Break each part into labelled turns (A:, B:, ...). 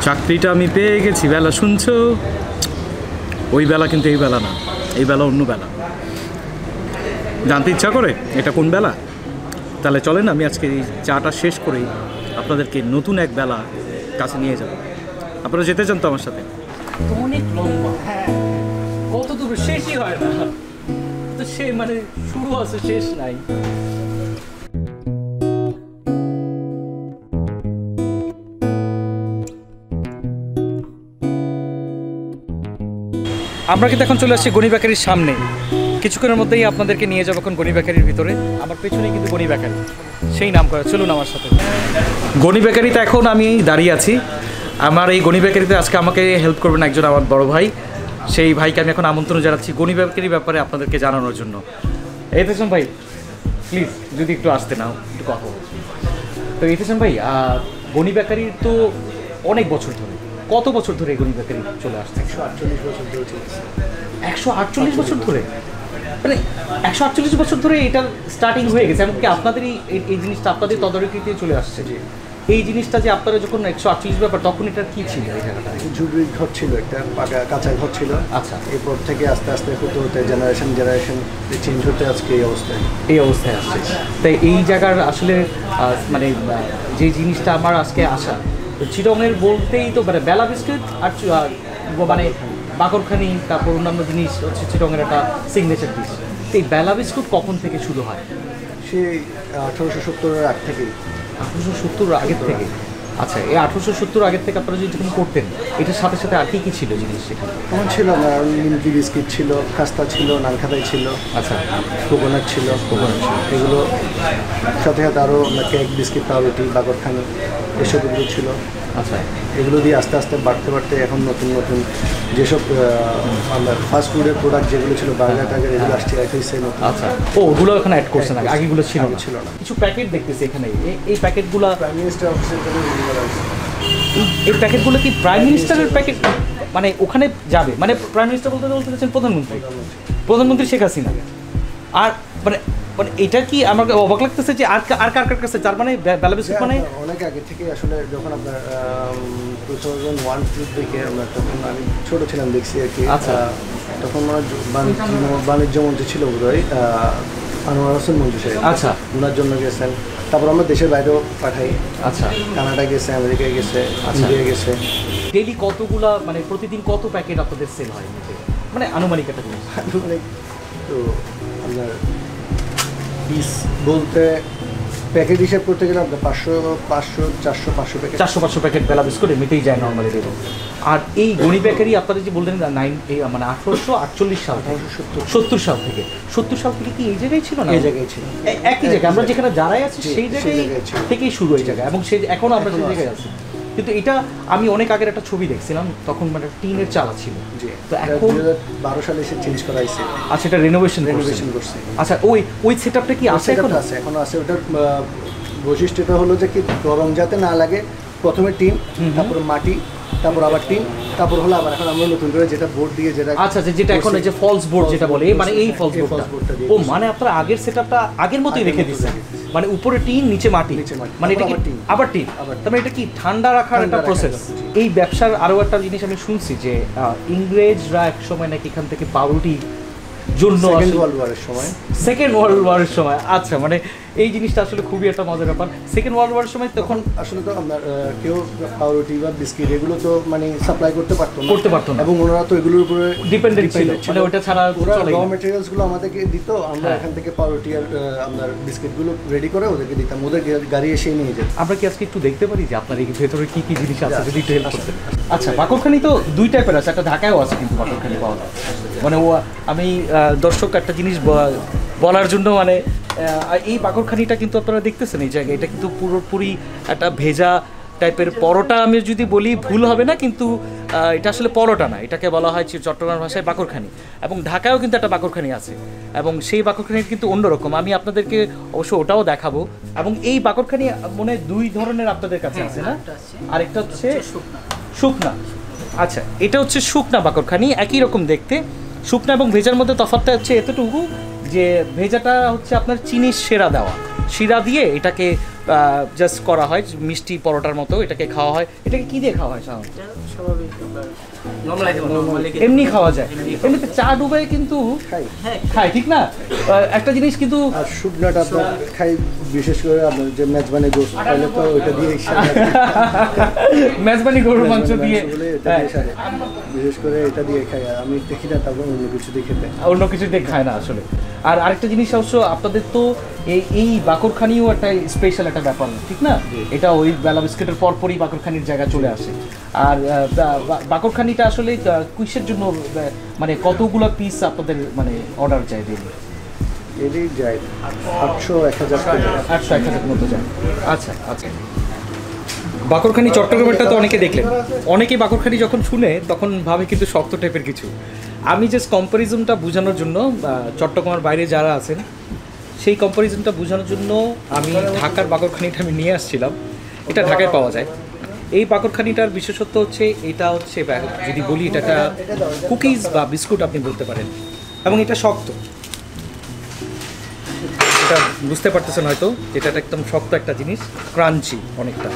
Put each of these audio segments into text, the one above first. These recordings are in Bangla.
A: চাকরিটা আমি পেয়ে গেছি, বেলা শুনছো? ওই বেলা কিন্তু এই বেলা না, এই বেলা অন্য বেলা। জানতে ইচ্ছা করে এটা কোন বেলা? তাহলে চলেন আমি আজকে এই চাটা শেষ করেই আপনাদেরকে নতুন এক বেলা কাছে নিয়ে যাব। আপনারা যেতে চান তো আমার সাথে? অনেক লম্বা, হ্যাঁ, কত দূর শেষই হয় না, তো সে মানে শুরু আছে শেষ নাই। আমরা কিন্তু এখন চলে আসছি গনি বেকারির সামনে। কিছুক্ষণের মধ্যেই আপনাদেরকে নিয়ে যাবো এখন গনি বেকারির ভিতরে। আমার পেছনে কিন্তু গনি বেকারি, সেই নাম করা। চলুন আমার সাথে। গনি বেকারিতে এখন আমি দাঁড়িয়ে আছি। আমার এই গনি বেকারিতে আজকে আমাকে হেল্প করবেন একজন আমার বড় ভাই। সেই ভাইকে আমি এখন আমন্ত্রণ জানাচ্ছি গনি বেকারির ব্যাপারে আপনাদেরকে জানানোর জন্য। ইতিহাস ভাই, প্লিজ যদি একটু আসতে নাও, একটু কথা বলছি। তো ইতিহাস ভাই, গনি বেকারির তো অনেক বছর ধরে, কত বছর ধরে গনি বেকারি চলে আসছে?
B: 148 বছর ধরে চলছে।
A: 148 বছর ধরে? মানে 148 বছর ধরে এটা স্টার্টিং হয়ে গেছে, এমনকি আপনাদেরই এই জিনিসটা আপনাদের তদারকিতে চলে আসছে। যে এই জিনিসটা যে আপনারা যখন 148 ব্যাপার, তখন এটা কি ছিল? এই জায়গাটা
B: ঝুপড়ির ঘর ছিল, একটা পাকা কাঁচা ঘর ছিল।
A: আচ্ছা,
B: এরপর থেকে আস্তে আস্তে হতে হতে জেনারেশন চেঞ্জ হতে আজকে এই অবস্থায়
A: আসছে। তাই এই জায়গার আসলে মানে যে জিনিসটা আমার আজকে আসা, তো চিরঙের বলতেই তো মানে বেলা বিস্কুট আর মানে বাকরখানি, তারপর অন্যান্য জিনিস হচ্ছে চিরঙের একটা সিগনেচার ডিশ। এই বেলা বিস্কুট কখন থেকে শুরু হয়?
B: সেই 1870-এর আগ থেকেই।
A: 1870 আগের থেকে? আচ্ছা, এই 1870 আগের থেকে আপনারা যদি যখন করতেন, এটার সাথে সাথে আর কি ছিল জিনিস সেখানে?
B: তখন ছিল না, নিমকি বিস্কিট ছিল, খাস্তা ছিল, নানখাতাই ছিল,
A: আচ্ছা,
B: কোকোনাট ছিল, এগুলো সাথে সাথে আরও কেক, বিস্কিট, পাউরুটি, বাকরখানি এসবগুলো ছিল।
A: আচ্ছা,
B: এগুলো দিয়ে আস্তে আস্তে বাড়তে বাড়তে এখন নতুন নতুন যেসব আমরা ফাস্ট ফুডের প্রোডাক্ট যেগুলো ছিল, বার্গার টার্গার, এগুলো আসছে একইসে নতুন।
A: আচ্ছা, ও ওগুলো এখন অ্যাড করছেন, আগেগুলো ছিল না। কিছু প্যাকেট দেখতেছি এখানে, এই প্যাকেটগুলো
B: প্রাইম মিনিস্টার অফিসের জন্য
A: এই প্যাকেটগুলো কি প্রাইম মিনিস্টারের প্যাকেট? মানে ওখানে যাবে, মানে প্রাইম মিনিস্টার বলতে চাচ্ছেন প্রধানমন্ত্রী শেখ হাসিনা। আর মানে মানে এটা কি আমার অবাক লাগতেছে যে আর কার কাছে, যার মানে বেলা বিস্কুট মানে
B: অনেক আগে থেকে আসলে যখন আপনার 2001-2 থেকে আমরা, তখন আমি ছোটো ছিলাম, দেখছি আর কি।
A: আচ্ছা,
B: তখন বাণিজ্য মন্ত্রী ছিল বোধহয় আনোয়ার হোসেন মঞ্জু সাহেব।
A: আচ্ছা,
B: ওনার জন্য গেছেন। তারপর আমরা দেশের বাইরেও পাঠাই।
A: আচ্ছা,
B: কানাডা গেছে, আমেরিকায় গেছে, ইন্ডিয়া গেছে।
A: ডেইলি কতগুলা, মানে প্রতিদিন কত প্যাকেট আপনাদের সেল হয়? মানে আনুমানিক একটা জিনিস,
B: আনুমানিক তো আপনার পিস বলতে প্যাকেট হিসাব করতে গেলে আপনার 400 প্যাকেট
A: 500 প্যাকেট বেলা বিস্কুট এমনিতেই যায় নর্মালি দেবো। আর এই গনি বেকারি আপনাদের যে বললেন মানে 1848 সাল, 70 সাল থেকে কি এই জায়গায় ছিল না?
B: এই জায়গায় ছিল,
A: একই জায়গায় আমরা যেখানে যারাই আছি সেই জায়গায় থেকেই শুরু এই জায়গায়, এবং সেই এখনও আমরা সেই জায়গায় আছি। কিন্তু এটা আমি অনেক আগের একটা ছবি দেখছিলাম, তখন মানে টিনের চালা ছিল।
B: তো এখন 2012 সালে এসে চেঞ্জ করা হয়েছে।
A: আচ্ছা, এটা রেনোভেশন করছে। আচ্ছা, ওই সেটআপটা কি আছে?
B: এখন আছে। ওটার বৈশিষ্ট্যটা হলো যে কি, গরম যাতে না লাগে, প্রথমে টিন, তারপর মাটি, তারপর আবার টিন, তারপর হলো আবার এখন আমরা নতুন করে যেটা বোর্ড দিয়ে যেটা,
A: আচ্ছা, যেটা এখন এই যে ফলস বোর্ড যেটা বলে, মানে এই ফলস বোর্ডটা। ও মানে আপনারা আগের সেটআপটা আগের মতোই রেখে দিয়েছেন, মানে উপরে টিন, নিচে মাটি, মানে এটা কি আবার টিন? তার মানে এটা কি ঠান্ডা রাখার একটা প্রসেস? এই ব্যবসার আরও একটা জিনিস আমি শুনছি যে ইংরেজরা এক সময় নাকি এখান থেকে পাউরুটি জন্য সেকেন্ড ওয়ার্ল্ড ওয়ারের সময়, আচ্ছা, মানে এই জিনিসটা আসলে খুবই একটা মজার ব্যাপার। সেকেন্ড ওয়ার্ল্ড ওয়ারের সময় তখন
B: আসলে তো আপনার কেউ পাউরুটি বা বিস্কিট এগুলো তো মানে সাপ্লাই করতে পারতো না, এবং ওনারা তো এগুলোর উপরে
A: ডিপেন্ডেন্ট ছিল, মানে ওটা ছাড়া
B: র মেটেরিয়ালসগুলো আমাদেরকে দিত। আমরা এখান থেকে পাউরুটি আর আপনার বিস্কিটগুলো রেডি করে ওদেরকে দিতাম, ওদের গাড়ি এসে নিয়ে যেত।
A: আমরা কি আজকে একটু দেখতে পারি যে আপনার এই ভেতরে কি কি জিনিস আছে, যদি একটু হেল্প করতেন? আচ্ছা, বাকরখানি তো দুই টাইপের আছে, একটা ঢাকায়ও আছে কিন্তু বাকরখানি পাওয়া যায়। মানে আমি দর্শক একটা জিনিস বলার জন্য, মানে এই বাকরখানিটা কিন্তু আপনারা দেখতেছেন এই জায়গায়, এটা কিন্তু পুরোপুরি একটা ভেজা টাইপের পরোটা। আমি যদি বলি ভুল হবে না, কিন্তু এটা আসলে পরোটা না, এটাকে বলা হয় চট্টগ্রাম ভাষায় বাকরখানি। এবং ঢাকায়ও কিন্তু একটা বাকরখানি আছে, এবং সেই বাকরখানি কিন্তু অন্যরকম। আমি আপনাদেরকে অবশ্য ওটাও দেখাবো। এবং এই বাকরখানি মনে হয় দুই ধরনের আপনাদের কাছে আছে না? আরেকটা হচ্ছে শুকনা। আচ্ছা, এটা হচ্ছে শুকনা বাকরখানি, একই রকম দেখতে। শুকনা এবং ভেজার মধ্যে তফাৎটা হচ্ছে এতটুকু যে ভেজাটা হচ্ছে আপনার চিনির শিরা দিয়ে এটাকে জাস্ট করা হয় মিষ্টি পরোটার মতো, এটাকে খাওয়া হয়। এটাকে কি দিয়ে খাওয়া হয় সাধারণত? এমনি খাওয়া যায়, এমনিতে চা ডুবে কিন্তু খাই, ঠিক না? একটা জিনিস কিন্তু
B: আর শুকনাটা আপনার খাই, বিশেষ করে আপনার যে মেজবানি গোশত খাইলে তো ওইটা দিয়ে
A: মেজবানি গরুর মাংস দিয়ে,
B: বিশেষ করে এটা দিয়ে খাই। আর আমি দেখি না তারপর অন্য কিছু দিয়ে খেতে,
A: অন্য কিছু দিয়ে খায় না আসলে। আর আরেকটা জিনিস অবশ্য আপনাদের তো এই বাকরখানিও একটা স্পেশাল একটা ব্যাপার, ঠিক না? এটা ওই বেলা বিস্কুটের পরপরই বাকরখানির জায়গা চলে আসে। আর বাকরখানিটা আসলে কুইসের জন্য মানে কতগুলো পিস আপনাদের মানে অর্ডার যায় ডেলি?
B: ডেলি যায় 800-1000
A: মতো যায়। আচ্ছা আচ্ছা। বাকরখানি চট্টগ্রামেরটা তো অনেকে দেখলেন, অনেকেই বাকরখানি যখন শুনে তখন ভাবে কিন্তু শক্ত টাইপের কিছু। আমি জাস্ট কম্প্যারিজনটা বোঝানোর জন্য, চট্টগ্রামের বাইরে যারা আছেন সেই কম্প্যারিজনটা বোঝানোর জন্য আমি ঢাকার বাকরখানিটা আমি নিয়ে আসছিলাম। এটা ঢাকায় পাওয়া যায়। এই বাকরখানিটার বিশেষত্ব হচ্ছে এটা হচ্ছে, যদি বলি এটা একটা কুকিজ বা বিস্কুট আপনি বলতে পারেন, এবং এটা শক্ত। এটা বুঝতে পারতেছেন হয়তো, এটা একদম শক্ত একটা জিনিস, ক্রাঞ্চি অনেকটা।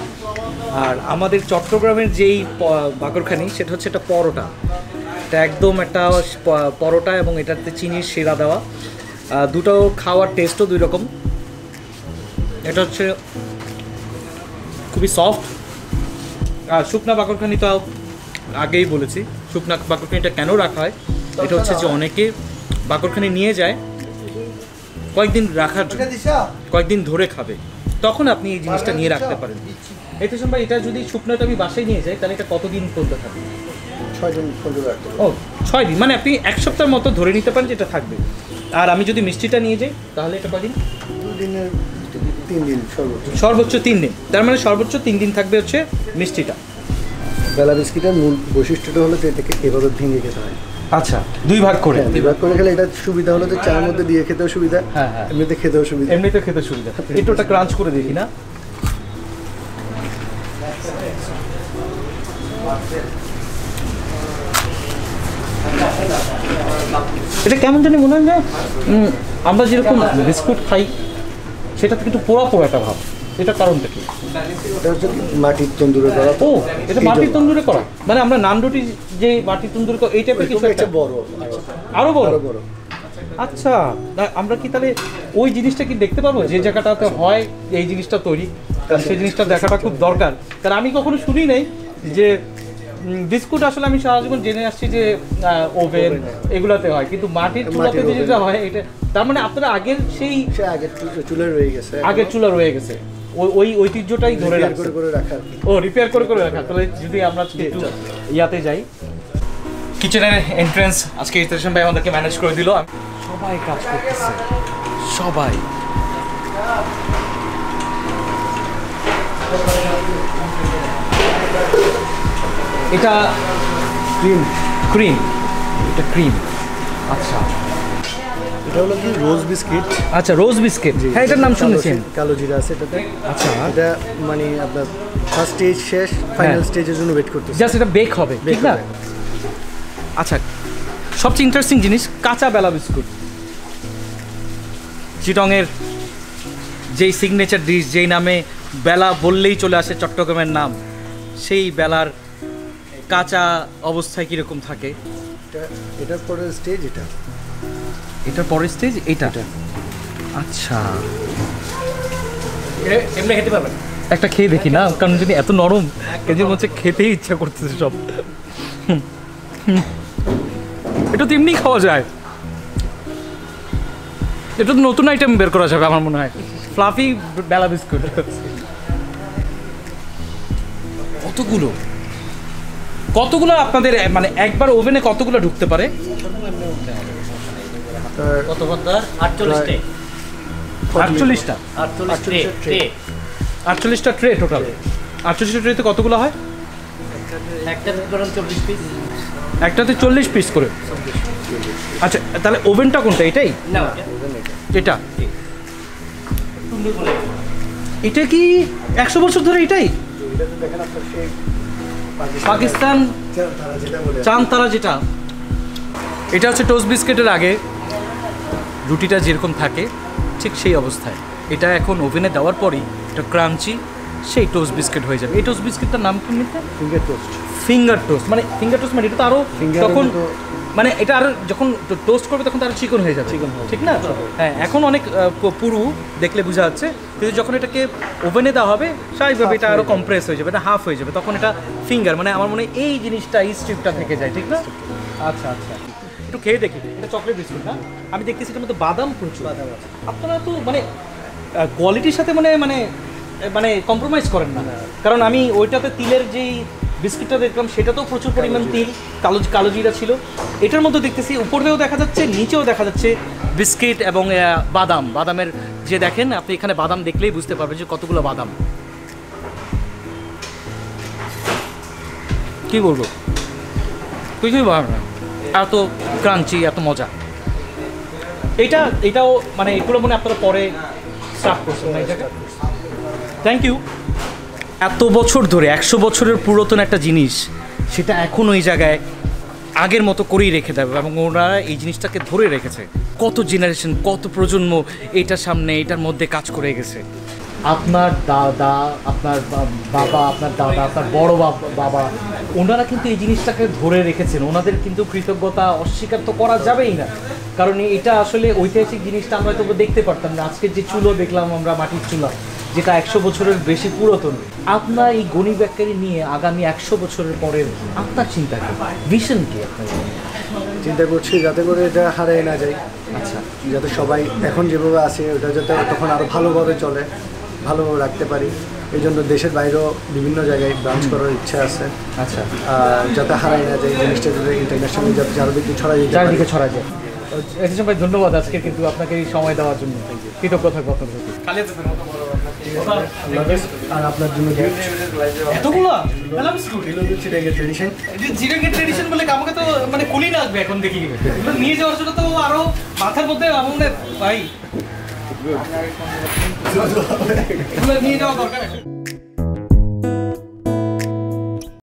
A: আর আমাদের চট্টগ্রামের যেই বাকরখানি সেটা হচ্ছে একটা পরোটা, এটা একদম একটা পরোটা এবং এটাতে চিনির শিরা দেওয়া, দুটো খাওয়ার টেস্টও দুই রকম। এটা হচ্ছে খুবই সফট। আর শুকনা বাকরখানি তো আগেই বলেছি, শুকনা বাকরখানিটা কেন রাখা হয়, এটা হচ্ছে যে অনেকে বাকরখানি নিয়ে যায় কয়েকদিন রাখার জন্য, কয়েকদিন ধরে খাবে, তখন আপনি এই জিনিসটা নিয়ে রাখতে পারেন। এতে সম্ভব এটা যদি শুকনোটা আমি বাসায় নিয়ে যাই তাহলে এটা কতদিন পর্যন্ত থাকবে?
B: 6 দিন পর্যন্ত রাখতে।
A: ও 6 দিন, মানে আপনি 1 সপ্তাহের মতো ধরে নিতে পারেন যেটা থাকবে। আর আমি যদি মিষ্টিটা নিয়ে যাই তাহলে এটা কদিন?
B: 2 দিনের 3 দিন
A: সর্বোচ্চ 3 দিন। তার মানে সর্বোচ্চ 3 দিন থাকবে হচ্ছে মিষ্টিটা।
B: বেলা বিস্কিটের মূল বৈশিষ্ট্যটা হলো যে এটাকে এভাবে ভেঙে খেতে হয়।
A: আচ্ছা, 2 ভাগ করে।
B: 2 ভাগ করে খেলে এটা সুবিধা হলো যে চার মধ্যে দিয়ে খেতেও সুবিধা,
A: হ্যাঁ,
B: এমনিতে খেতেও সুবিধা।
A: এমনিতে খেতে সুবিধা। একটু ওটা ক্রাঞ্চ করে দেখি না। এটা কেমন জানি মনে হয় না, আমরা যেরকম বিস্কুট খাই সেটা থেকে একটু পোড়া পোড়া একটা ভাব। এটা কারণটা কি?
B: এটা হচ্ছে মাটির তন্দুরে করা।
A: ও, এটা মাটির তন্দুরে করা, মানে আমরা নান রুটি যে মাটির তন্দুরে করা এই টাইপের কিছু একটা
B: বড়,
A: আরো বড়।
B: আচ্ছা,
A: আমরা কি তাহলে ওই জিনিসটা কি দেখতে পাবো যে জায়গাটাতে হয় এই জিনিসটা তৈরি? সেই জিনিসটা দেখাটা খুব দরকার, কারণ আমি কখনো শুনি নাই যে বিস্কুট আসলে আমি সারা জীবন জেনে আসছি যে ওভেন এগুলাতে হয়, কিন্তু মাটির চুলাতে যেটা হয় এটা, তার মানে আপনারা আগের সেই
B: আগের চুলা রয়ে গেছে,
A: আগের চুলা রয়ে গেছে, ওই ঐতিহ্যটাই ধরে রাখা। ও, রিপেয়ার করে করে রাখা। তাহলে যদি আমরা একটু ইয়াতে যাই, কিচেনের এন্ট্রান্স আজকে স্টেশন ভাই আমাদেরকে ম্যানেজ করে দিল। সবাই কাজ করতেছে, সবাই। এটা ক্রিম, ক্রিম, এটা ক্রিম। আচ্ছা,
B: এটা হলো কি রোজ বিস্কিট।
A: আচ্ছা, রোজ বিস্কিট, হ্যাঁ এটার নাম শুনেছি।
B: কালো জিরা আছে এটাতে।
A: আচ্ছা,
B: এটা মানে আপনার ফার্স্ট স্টেজ শেষ, ফাইনাল স্টেজের জন্য ওয়েট করতেছে,
A: জাস্ট এটা বেক হবে, ঠিক না? আচ্ছা, সবচেয়ে ইন্টারেস্টিং জিনিস কাঁচা বেলা বিস্কুট। চিটংয়ের যেই সিগনেচার ডিশ, যেই নামে বেলা বললেই চলে আসে চট্টগ্রামের নাম, সেই বেলার কাঁচা অবস্থায় কীরকম থাকে?
B: এটার পরের স্টেজ এটা,
A: এটার পরের স্টেজ এটা। আচ্ছা, এমনি খেতে পারবেন? একটা খেয়ে দেখি না, কারণ যদি এত নরম কেজির মধ্যে খেতেই ইচ্ছা করতেছে সব। এটা তো এমনি খাওয়া যায়, এটা তো নতুন আইটেম বের করা যাবে আমার মনে হয়, ফ্লাফি বেলা বিস্কুট। কতগুলো কতগুলো আপনাদের মানে একবার ওভেনে কতগুলো ঢুকতে পারে?
C: কত কত? 48
A: 48টা 48টা ট্রে টোটাল। 48টা ট্রেতে কতগুলো হয়?
C: একটাতে ধরুন 40 পিস,
A: একটাতে 40 পিস করে। আচ্ছা, তাহলে ওভেনটা কোনটা? এটাই
C: না
A: এটা, এটা কি 100 বছর ধরে এটাই? পাকিস্তান চাঁদতারা যেটা, এটা হচ্ছে টোস্ট বিস্কিটের আগে রুটিটা যেরকম থাকে ঠিক সেই অবস্থায়। এটা এখন ওভেনে দেওয়ার পরই এটা ক্রাঞ্চি সেই টোস্ট বিস্কিট হয়ে যাবে। এই টোস্ট বিস্কিটটার নাম কি নিতে?
B: Finger toast.
A: ফিঙ্গার টোস্ট মানে এটা তো আরও তখন মানে এটা আরও যখন টোস্ট করবে তখন তো আরও চিকন হয়ে যাবে, ঠিক না? হ্যাঁ, এখন অনেক পুরু দেখলে বোঝা যাচ্ছে, কিন্তু যখন এটাকে ওভেনে দেওয়া হবে স্বাভাবিকভাবে এটা আরও কম্প্রেস হয়ে যাবে, এটা হাফ হয়ে যাবে, তখন এটা ফিঙ্গার মানে আমার মনে হয় এই জিনিসটা এই স্ট্রিপটা থেকে যায়, ঠিক না? আচ্ছা আচ্ছা, একটু খেয়ে দেখি। এটা চকলেট বিস্কুট না? আমি দেখতেছি এটার মধ্যে বাদাম প্রচুর।
B: বাদাম আছে।
A: আপনারা তো মানে কোয়ালিটির সাথে মানে মানে মানে কম্প্রোমাইজ করেন না, কারণ আমি ওইটাতে তিলের যেই বিস্কিটটা দেখলাম সেটাতেও প্রচুর পরিমাণ তিল, কালো জিরা ছিল। এটার মধ্যে দেখতেছি উপরেও দেখা যাচ্ছে, নিচেও দেখা যাচ্ছে বিস্কিট এবং বাদামের যে দেখেন আপনি এখানে বাদাম দেখলেই বুঝতে পারবেন যে কতগুলো বাদাম। কি বলবো, কিছুই ভালো না, এত ক্রাঞ্চি, এত মজা। এটাও মানে এগুলো মনে আপনারা পরে স্টার্ট করছেন না এটাকে? Thank you. এত বছর ধরে 100 বছরের পুরাতন একটা জিনিস সেটা এখন ওই জায়গায় আগের মতো করেই রেখে দেবে, এবং ওনারা এই জিনিসটাকে ধরে রেখেছে। কত জেনারেশন, কত প্রজন্ম এটার সামনে এটার মধ্যে কাজ করে গেছে। আপনার দাদা, আপনার বাবা, আপনার দাদা, আপনার বড় বাবা, ওনারা কিন্তু এই জিনিসটাকে ধরে রেখেছেন। ওনাদের কিন্তু কৃতজ্ঞতা অস্বীকার তো করা যাবেই না, কারণ এটা আসলে ঐতিহাসিক জিনিসটা আমরা তো দেখতে পারতাম না। আজকে যে চুলো দেখলাম আমরা, মাটির চুলা, যেটা 100 বছরের বেশি পুরাতন। আপনার এই গনি বেকারি নিয়ে আগামী 100 বছরের পরের আপনার চিন্তা কি, ভিশন কি আপনার?
B: চিন্তা করছি যাতে করে এটা হারিয়ে না যায়।
A: আচ্ছা,
B: যাতে সবাই এখন যেভাবে আছে ওটা যাতে তখন আরও ভালোভাবে চলে, ভালোভাবে রাখতে পারি। এই জন্য দেশের বাইরেও বিভিন্ন জায়গায় ব্রাঞ্চ করার ইচ্ছা আছে।
A: আচ্ছা,
B: যাতে হারায় না যায় জিনিসটা, যাতে ইন্টারন্যাশনালি যাতে চারিদিকে ছড়াই যায়,
A: চারিদিকে ছড়া যায়। এসেছেন ভাই, ধন্যবাদ আজকে কিন্তু আপনাকে এই সময় দেওয়ার জন্য, কৃতজ্ঞতা কত।
B: আর আপনার জন্য
A: এতগুলো
B: ট্রেডিশন
A: ট্রেডিশন বলে আমাকে তো মানে কুলি লাগবে এখন দেখি। নিয়ে যাওয়ার জন্য তো আরো মাথার মধ্যে আমার ভাই এগুলো নিয়ে যাওয়া দরকার।